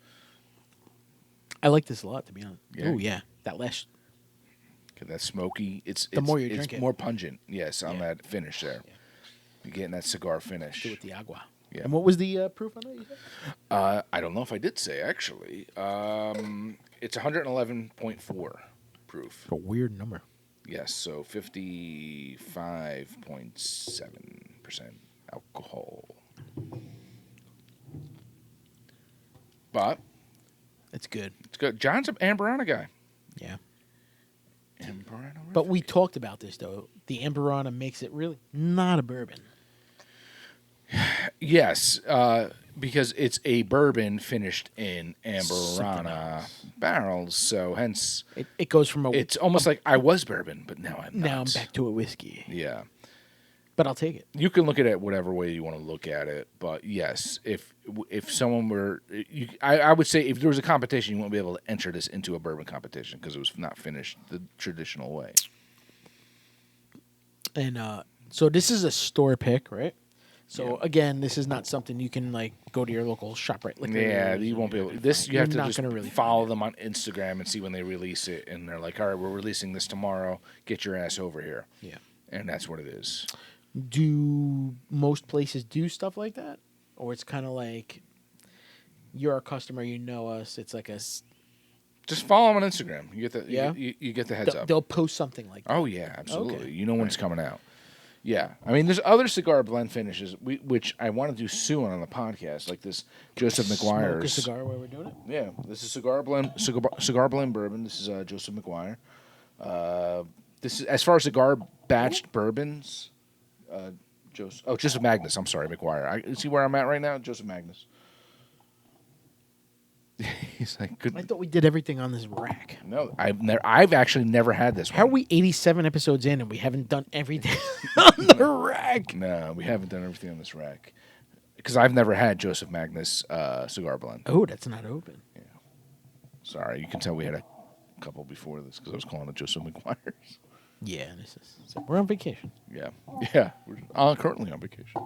I like this a lot, to be honest. Yeah. Oh yeah, that last. That smoky. It's more you it's drink it. more pungent. Yes, on that finish there. Yeah. You're getting that cigar finish. Do with the agua. Yeah. And what was the proof on that? You said? I don't know if I did say actually. It's 111.4 proof. A weird number. Yes, so 55.7% alcohol. But It's good. it's good. John's an Amburana guy. Yeah. Amburana. But we talked about this though. The Amburana makes it really not a bourbon. Yes, because it's a bourbon finished in Amburana barrels, so hence It goes from it's almost like I was bourbon, but now I'm not. now I'm back to a whiskey. Yeah. But I'll take it. You can look at it whatever way you want to look at it, but yes, if someone were, I would say if there was a competition, you wouldn't be able to enter this into a bourbon competition because it was not finished the traditional way. And so this is a store pick, right? So again, this is not something you can like go to your local ShopRite. Yeah, you won't be able. This you have to just really follow them on Instagram and see when they release it, and they're like, "All right, we're releasing this tomorrow. Get your ass over here." Yeah. And that's what it is. Do most places do stuff like that, or it's kind of like you're a customer, you know us. It's like Just follow them on Instagram. You get the Yeah? you get the heads up. They'll post something like that. Oh yeah, absolutely. Okay. You know when it's coming out. Yeah, I mean, there's other cigar blend finishes which I want to do soon on the podcast, like this Joseph McGuire's. Smoke a cigar while we're doing it. Yeah, this is cigar blend bourbon. This is Joseph McGuire. This is as far as cigar batched bourbons. Joseph Magnus. I'm sorry, McGuire. See where I'm at right now, Joseph Magnus. He's like, good. I thought we did everything on this rack. No, I've actually never had this one. How are we 87 episodes in and we haven't done everything on the rack? No, we haven't done everything on this rack. Because I've never had Joseph Magnus cigar blend. Oh, that's not open. Yeah. Sorry, you can tell we had a couple before this because I was calling it Joseph McGuire's. Yeah, we're on vacation. Yeah. Yeah. We're currently on vacation.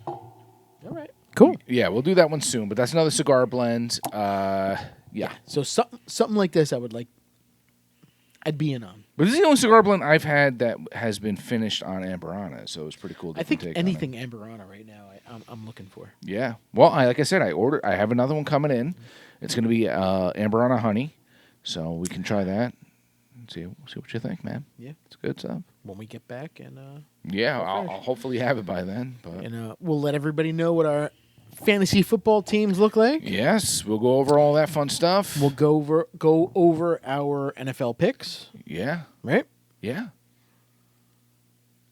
All right. Cool. Yeah, we'll do that one soon. But that's another cigar blend. Yeah. So something like this, I'd be in on. But this is the only cigar blend I've had that has been finished on Amberana, so it's pretty cool. I think anything Amberana right now, I'm looking for. Yeah. Well, like I said, I have another one coming in. It's going to be Amberana honey, so we can try that. See what you think, man. Yeah, it's good stuff. When we get back and yeah, I'll hopefully have it by then. But and we'll let everybody know what our fantasy football teams look like. Yes, we'll go over all that fun stuff. We'll go over our NFL picks. Yeah. Right? Yeah.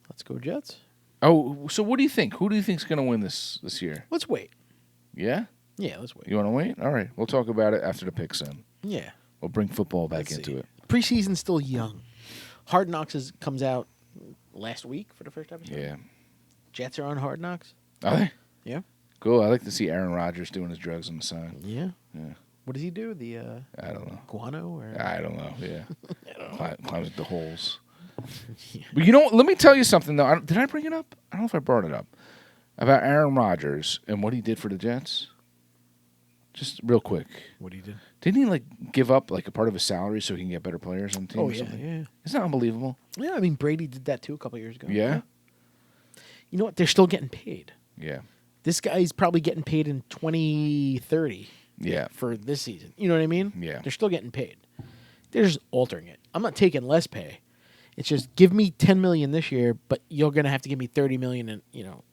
Let's go Jets. Oh, so what do you think? Who do you think's going to win this year? Let's wait. Yeah? Yeah, let's wait. You want to wait? All right. We'll talk about it after the picks in. Yeah. We'll bring football back into it. Preseason's still young. Hard Knocks comes out last week for the first episode. Yeah. Jets are on Hard Knocks. Are they? Yeah. Cool. I like to see Aaron Rodgers doing his drugs on the side. Yeah. Yeah. What does he do? The I don't know. Guano or I don't know. Yeah. I don't know. Climbs the holes. Yeah. But you know, let me tell you something though. Did I bring it up? I don't know if I brought it up about Aaron Rodgers and what he did for the Jets. Just real quick. What he did? Didn't he give up a part of his salary so he can get better players on the team? Oh or yeah, something? yeah. Isn't that unbelievable? Yeah, I mean Brady did that too a couple years ago. Yeah. You know what? They're still getting paid. Yeah. This guy's probably getting paid in 2030. Yeah. For this season. You know what I mean? Yeah. They're still getting paid. They're just altering it. I'm not taking less pay. It's just give me $10 million this year, but you're gonna have to give me $30 million. And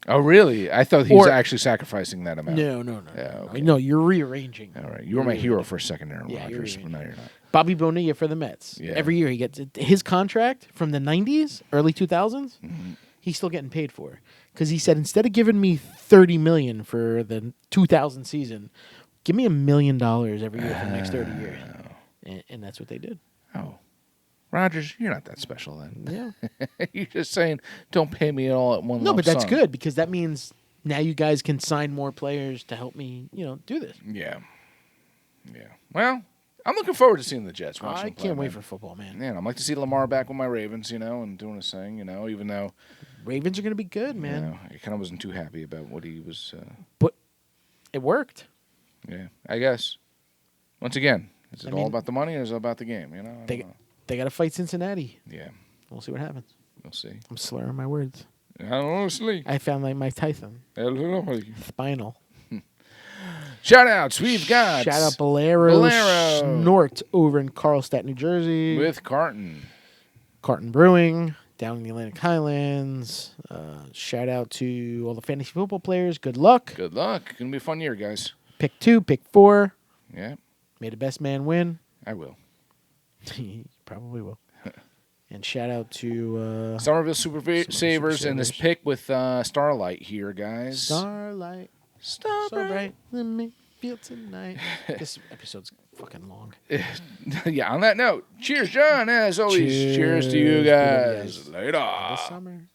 Oh, really? I thought he was actually sacrificing that amount. No. Yeah, okay. No, you're rearranging. All right, you were my hero for a second, Aaron Yeah, Rodgers, but now you're not. Bobby Bonilla for the Mets. Yeah. Every year he gets his contract from the 90s, early 2000s. Mm-hmm. He's still getting paid for because he said instead of giving me $30 million for the 2000 season, give me $1 million every year for the next 30 years, and that's what they did. Oh. Rodgers, you're not that special then. Yeah. You're just saying, don't pay me all at one No, lump but that's sum. good because that means now you guys can sign more players to help me, do this. Yeah. Yeah. Well, I'm looking forward to seeing the Jets. I can't wait for football, man. Man, I'd like to see Lamar back with my Ravens, and doing his thing, even though Ravens are going to be good, man. I kind of wasn't too happy about what he was. But it worked. Yeah, I guess. Once again, is it all about the money or is it about the game? They got to fight Cincinnati. Yeah. We'll see what happens. We'll see. I'm slurring my words. Honestly. I found like Mike Tyson. Spinal. Shout outs. We've got. Shout out Bolero Snort over in Carlstadt, New Jersey. With Carton. Carton Brewing down in the Atlantic Highlands. Shout out to all the fantasy football players. Good luck. Good luck. Gonna be a fun year, guys. Pick 2, pick 4. Yeah. May the best man win. I will. He probably will. And shout out to Somerville Super Savers and this pick with Starlight here, guys. Starlight. So bright. Let me feel tonight. This episode's fucking long. Yeah, on that note, cheers, John. As always, cheers to you guys. Later. This summer.